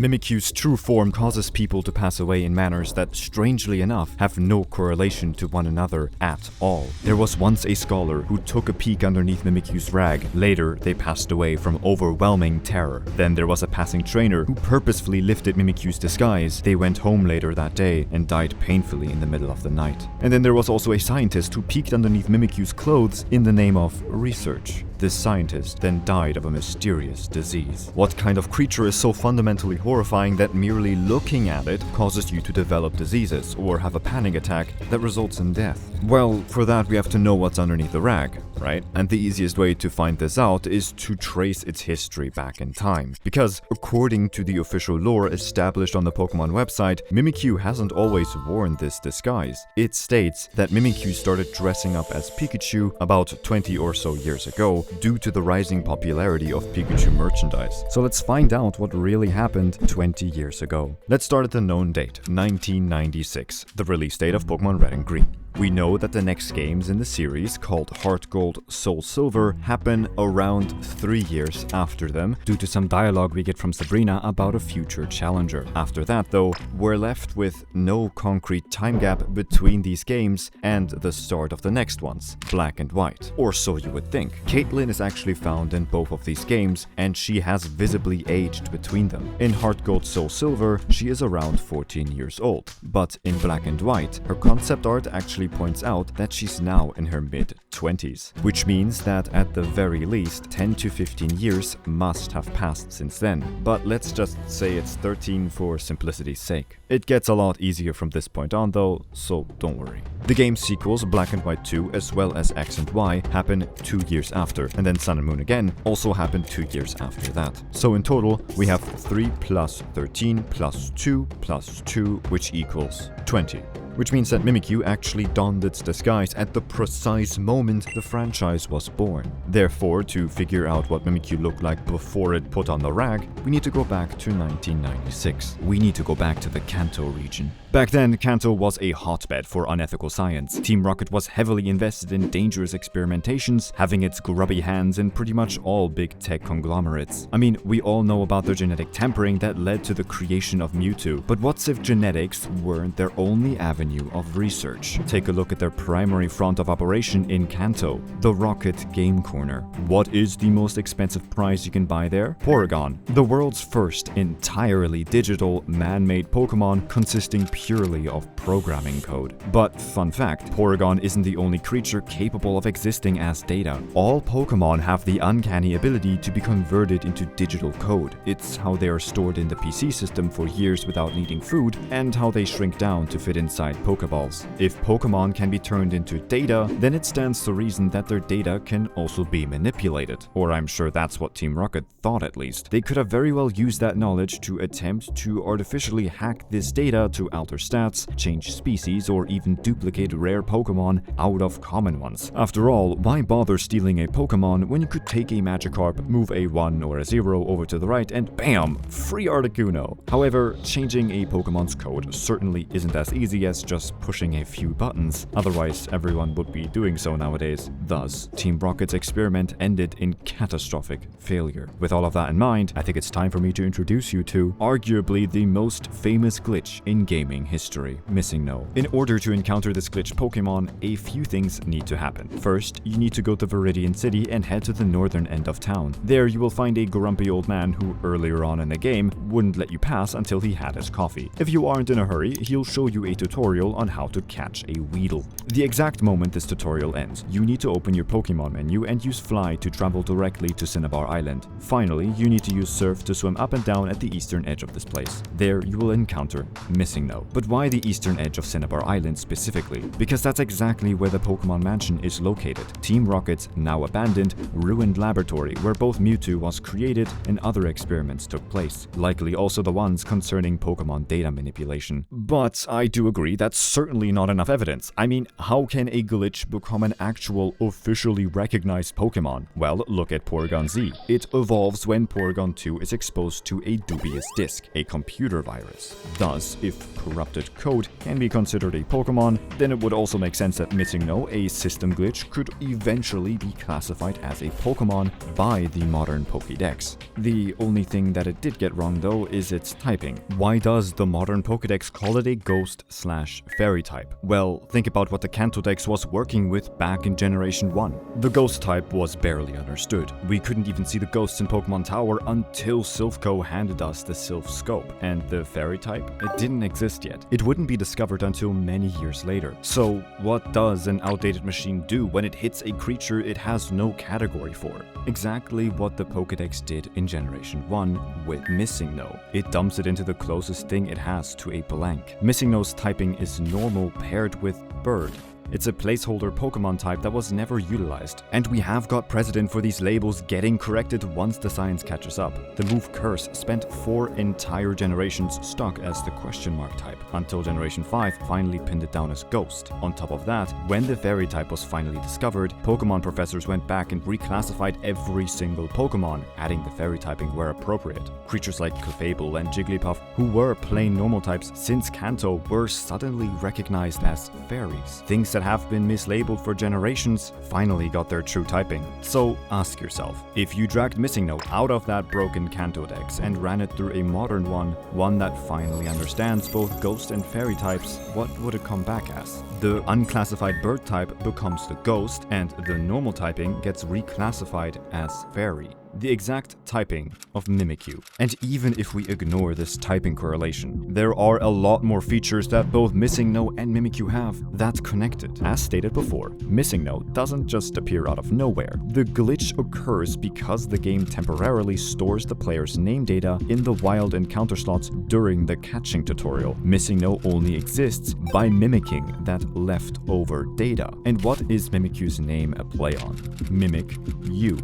Mimikyu's true form causes people to pass away in manners that, strangely enough, have no correlation to one another at all. There was once a scholar who took a peek underneath Mimikyu's rag. Later, they passed away from overwhelming terror. Then there was a passing trainer who purposefully lifted Mimikyu's disguise. They went home later that day and died painfully in the middle of the night. And then there was also a scientist who peeked underneath Mimikyu's clothes in the name of research. This scientist then died of a mysterious disease. What kind of creature is so fundamentally horrifying that merely looking at it causes you to develop diseases or have a panic attack that results in death? Well, for that we have to know what's underneath the rag, right? And the easiest way to find this out is to trace its history back in time. Because according to the official lore established on the Pokemon website, Mimikyu hasn't always worn this disguise. It states that Mimikyu started dressing up as Pikachu about 20 or so years ago, due to the rising popularity of Pikachu merchandise. So let's find out what really happened 20 years ago. Let's start at the known date, 1996, the release date of Pokemon Red and Green. We know that the next games in the series, called Heart Gold, Soul Silver, happen around 3 years after them, due to some dialogue we get from Sabrina about a future challenger. After that, though, we're left with no concrete time gap between these games and the start of the next ones, Black and White. Or so you would think. Caitlyn is actually found in both of these games, and she has visibly aged between them. In Heart Gold, Soul Silver, she is around 14 years old. But in Black and White, her concept art actually points out that she's now in her mid-20s, which means that at the very least 10 to 15 years must have passed since then. But let's just say it's 13 for simplicity's sake. It gets a lot easier from this point on though, so don't worry. The game's sequels, Black and White 2 as well as X and Y, happen 2 years after, and then Sun and Moon again also happened 2 years after that. So in total, we have 3 plus 13 plus 2 plus 2, which equals 20. Which means that Mimikyu actually donned its disguise at the precise moment the franchise was born. Therefore, to figure out what Mimikyu looked like before it put on the rag, we need to go back to 1996. We need to go back to the Kanto region. Back then, Kanto was a hotbed for unethical science. Team Rocket was heavily invested in dangerous experimentations, having its grubby hands in pretty much all big tech conglomerates. I mean, we all know about the genetic tampering that led to the creation of Mewtwo, but what if genetics weren't their only avenue of research? Take a look at their primary front of operation in Kanto, the Rocket Game Corner. What is the most expensive prize you can buy there? Porygon, the world's first entirely digital, man-made Pokemon consisting purely of programming code. But fun fact, Porygon isn't the only creature capable of existing as data. All Pokemon have the uncanny ability to be converted into digital code. It's how they are stored in the PC system for years without needing food, and how they shrink down to fit inside Pokeballs. If Pokemon can be turned into data, then it stands to reason that their data can also be manipulated. Or I'm sure that's what Team Rocket thought at least. They could have very well used that knowledge to attempt to artificially hack this data to alter stats, change species, or even duplicate rare Pokemon out of common ones. After all, why bother stealing a Pokemon when you could take a Magikarp, move a 1 or a 0 over to the right, and bam! Free Articuno! However, changing a Pokemon's code certainly isn't as easy as just pushing a few buttons. Otherwise, everyone would be doing so nowadays. Thus, Team Rocket's experiment ended in catastrophic failure. With all of that in mind, I think it's time for me to introduce you to arguably the most famous glitch in gaming history, MissingNo. In order to encounter this glitch Pokemon, a few things need to happen. First, you need to go to Viridian City and head to the northern end of town. There you will find a grumpy old man who earlier on in the game wouldn't let you pass until he had his coffee. If you aren't in a hurry, he'll show you a tutorial on how to catch a Weedle. The exact moment this tutorial ends, you need to open your Pokemon menu and use Fly to travel directly to Cinnabar Island. Finally, you need to use Surf to swim up and down at the eastern edge of this place. There you will encounter MissingNo. But why the eastern edge of Cinnabar Island specifically? Because that's exactly where the Pokemon Mansion is located. Team Rocket's now abandoned, ruined laboratory where both Mewtwo was created and other experiments took place. Likely also the ones concerning Pokemon data manipulation. But I do agree that's certainly not enough evidence. I mean, how can a glitch become an actual officially recognized Pokemon? Well, look at Porygon Z. It evolves when Porygon 2 is exposed to a dubious disk, a computer virus. Thus, if corrupted code can be considered a Pokemon, then it would also make sense that MissingNo, a system glitch, could eventually be classified as a Pokemon by the modern Pokédex. The only thing that it did get wrong though is its typing. Why does the modern Pokédex call it a Ghost/Fairy type? Well, think about what the Kanto Dex was working with back in Generation 1. The Ghost type was barely understood. We couldn't even see the ghosts in Pokemon Tower until Silphco handed us the Silph Scope, and the Fairy type, it didn't exist yet. It wouldn't be discovered until many years later. So what does an outdated machine do when it hits a creature it has no category for? Exactly what the Pokédex did in Generation 1 with MissingNo. It dumps it into the closest thing it has to a blank. MissingNo's typing is normal paired with bird. It's a placeholder Pokemon type that was never utilized, and we have got precedent for these labels getting corrected once the science catches up. The move Curse spent 4 entire generations stuck as the question mark type, until Generation 5 finally pinned it down as Ghost. On top of that, when the Fairy type was finally discovered, Pokemon professors went back and reclassified every single Pokemon, adding the Fairy typing where appropriate. Creatures like Clefable and Jigglypuff, who were plain normal types since Kanto, were suddenly recognized as fairies. Things that have been mislabeled for generations finally got their true typing. So ask yourself, if you dragged MissingNo out of that broken Kanto Dex and ran it through a modern one that finally understands both Ghost and Fairy types, what would it come back as? The unclassified bird type becomes the Ghost, and the normal typing gets reclassified as Fairy. The exact typing of Mimikyu. And even if we ignore this typing correlation, there are a lot more features that both MissingNo and Mimikyu have that's connected. As stated before, MissingNo doesn't just appear out of nowhere. The glitch occurs because the game temporarily stores the player's name data in the wild encounter slots during the catching tutorial. MissingNo only exists by mimicking that leftover data. And what is Mimikyu's name a play on? Mimikyu.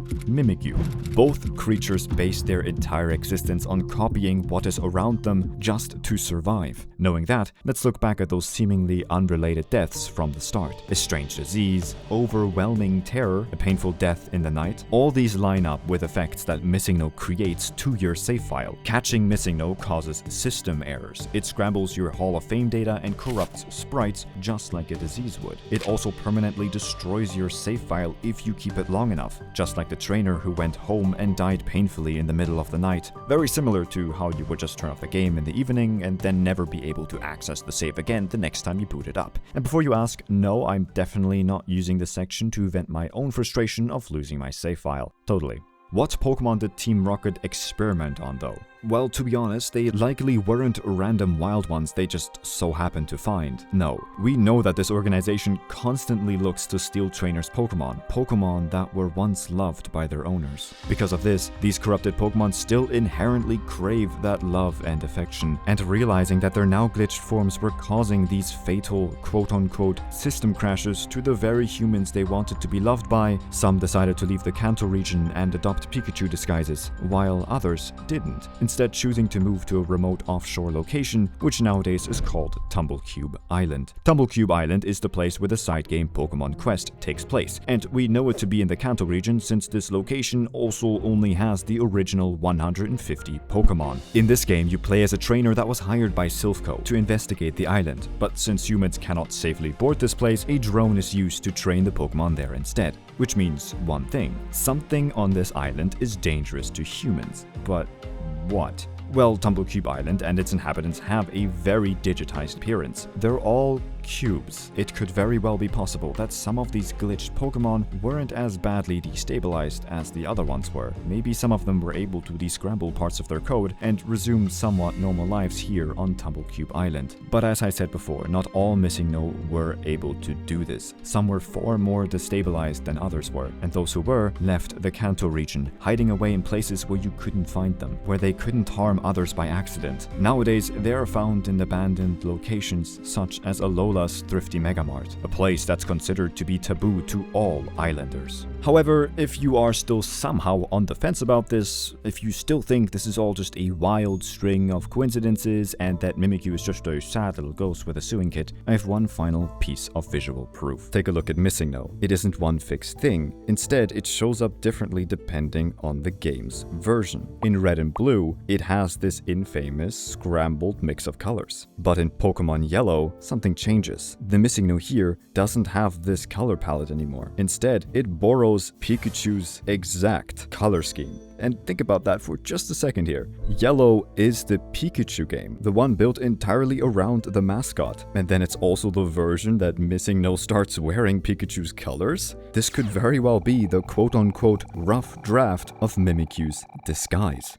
Both creatures base their entire existence on copying what is around them just to survive. Knowing that, let's look back at those seemingly unrelated deaths from the start. A strange disease, overwhelming terror, a painful death in the night. All these line up with effects that MissingNo creates to your save file. Catching MissingNo causes system errors. It scrambles your Hall of Fame data and corrupts sprites just like a disease would. It also permanently destroys your save file if you keep it long enough, just like the trainer who went home and died painfully in the middle of the night. Very similar to how you would just turn off the game in the evening and then never be able to access the save again the next time you boot it up. And before you ask, no, I'm definitely not using this section to vent my own frustration of losing my save file. Totally. What Pokemon did Team Rocket experiment on though? Well, to be honest, they likely weren't random wild ones they just so happened to find. No, we know that this organization constantly looks to steal trainers' Pokemon that were once loved by their owners. Because of this, these corrupted Pokemon still inherently crave that love and affection, and realizing that their now glitched forms were causing these fatal quote-unquote system crashes to the very humans they wanted to be loved by, some decided to leave the Kanto region and adopt Pikachu disguises, while others didn't, instead choosing to move to a remote offshore location, which nowadays is called Tumblecube Island. Tumblecube Island is the place where the side game Pokemon Quest takes place, and we know it to be in the Kanto region since this location also only has the original 150 Pokemon. In this game, you play as a trainer that was hired by Silphco to investigate the island, but since humans cannot safely board this place, a drone is used to train the Pokemon there instead. Which means one thing: something on this island is dangerous to humans. But what? Well, Tumblecube Island and its inhabitants have a very digitized appearance. They're all cubes. It could very well be possible that some of these glitched Pokemon weren't as badly destabilized as the other ones were. Maybe some of them were able to descramble parts of their code and resume somewhat normal lives here on Tumblecube Island. But as I said before, not all MissingNo were able to do this. Some were far more destabilized than others were, and those who were left the Kanto region, hiding away in places where you couldn't find them, where they couldn't harm others by accident. Nowadays, they are found in abandoned locations such as a loading Alola's thrifty megamart, a place that's considered to be taboo to all islanders. However, if you are still somehow on the fence about this, if you still think this is all just a wild string of coincidences and that Mimikyu is just a sad little ghost with a sewing kit, I have one final piece of visual proof. Take a look at MissingNo. It isn't one fixed thing. Instead, it shows up differently depending on the game's version. In Red and Blue, it has this infamous scrambled mix of colors. But in Pokémon Yellow, something changes. The MissingNo here doesn't have this color palette anymore. Instead, it borrows Pikachu's exact color scheme. And think about that for just a second here. Yellow is the Pikachu game, the one built entirely around the mascot. And then it's also the version that MissingNo starts wearing Pikachu's colors? This could very well be the quote-unquote rough draft of Mimikyu's disguise.